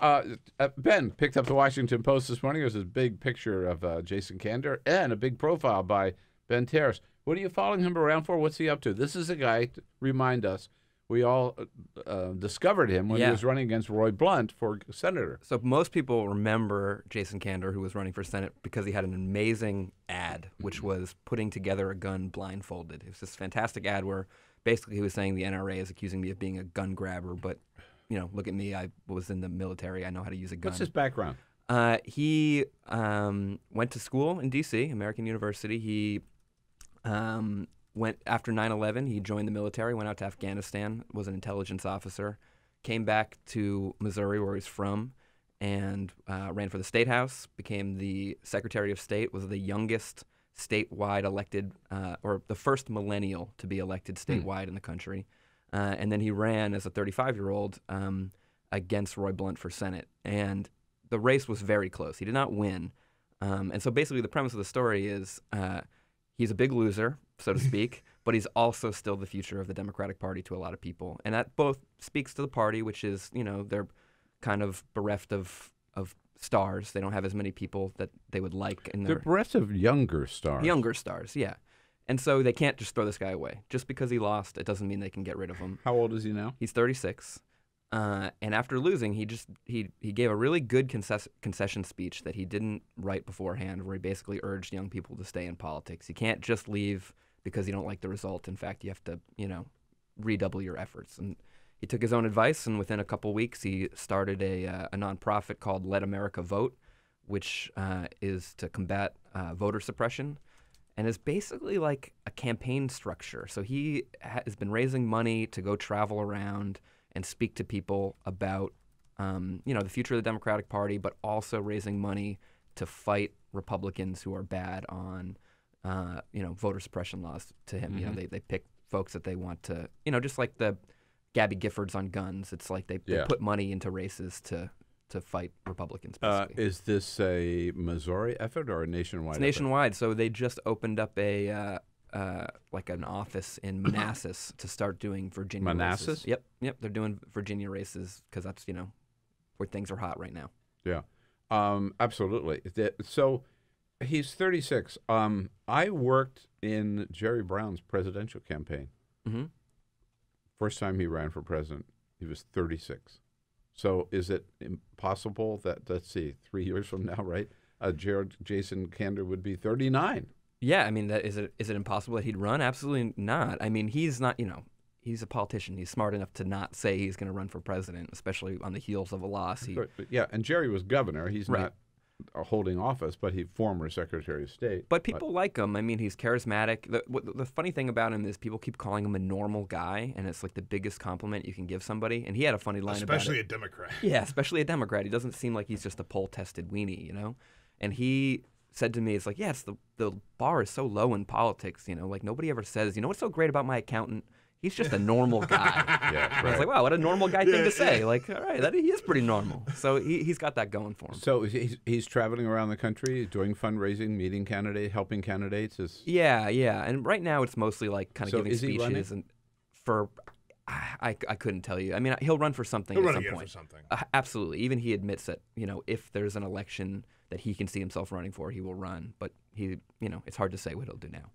Ben picked up the Washington Post this morning. There's a big picture of Jason Kander and a big profile by Ben Terris. What are you following him around for? What's he up to? This is a guy, to remind us, we all discovered him when he was running against Roy Blunt for senator. So most people remember Jason Kander, who was running for Senate, because he had an amazing ad, which was putting together a gun blindfolded. It was this fantastic ad where basically he was saying the NRA is accusing me of being a gun grabber, but look at me. I was in the military. I know how to use a gun. What's his background? He went to school in D.C., American University. He went after 9/11. He joined the military, went out to Afghanistan, was an intelligence officer, came back to Missouri, where he's from, and ran for the State House, became the Secretary of State, was the youngest statewide elected, or the first millennial to be elected statewide in the country. And then he ran as a 35-year-old against Roy Blunt for Senate. And the race was very close. He did not win. And so basically the premise of the story is he's a big loser, so to speak, but he's also still the future of the Democratic Party to a lot of people. And that both speaks to the party, which is, they're kind of bereft of stars. They don't have as many people that they would like. They're bereft of younger stars. Younger stars, yeah. And so they can't just throw this guy away. Just because he lost, it doesn't mean they can get rid of him. How old is he now? He's 36. And after losing, he gave a really good concession speech that he didn't write beforehand, where he basically urged young people to stay in politics. You can't just leave because you don't like the result. In fact, you have to, redouble your efforts. And he took his own advice, and within a couple weeks, he started a nonprofit called Let America Vote, which is to combat voter suppression, and is basically like a campaign structure. So he has been raising money to go travel around and speak to people about, the future of the Democratic Party, but also raising money to fight Republicans who are bad on, voter suppression laws to him. Mm-hmm. They pick folks that they want to, just like the Gabby Giffords on guns. It's like they put money into races to fight Republicans, basically. Is this a Missouri effort or a nationwide It's nationwide. So they just opened up like an office in Manassas to start doing Virginia Manassas? races. Yep. They're doing Virginia races because that's, where things are hot right now. Yeah, absolutely. So he's 36. I worked in Jerry Brown's presidential campaign. Mm-hmm. First time he ran for president, he was 36. So is it impossible that, let's see, 3 years from now, right, Jason Kander would be 39? Yeah, I mean, is it impossible that he'd run? Absolutely not. I mean, he's not, he's a politician. He's smart enough to not say he's going to run for president, especially on the heels of a loss. Yeah, and Jerry was governor. He's not holding office, but he's former Secretary of State. But people like him. I mean, he's charismatic. The funny thing about him is people keep calling him a normal guy, and it's like the biggest compliment you can give somebody. And he had a funny line about it. Especially a Democrat. Yeah, especially a Democrat. He doesn't seem like he's just a poll-tested weenie, And he said to me, it's like, yeah, the bar is so low in politics, like nobody ever says, what's so great about my accountant? He's just a normal guy. Yeah, right. I was like, wow, what a normal guy thing to say. Like, all right, he is pretty normal. So he's got that going for him. So he's traveling around the country, doing fundraising, meeting candidates, helping candidates? Yeah. And right now it's mostly like kind of giving is he speeches. running? And I couldn't tell you. I mean, he'll run for something He'll at run some again point. for something. Absolutely. Even he admits that, if there's an election that he can see himself running for, he will run. But it's hard to say what he'll do now.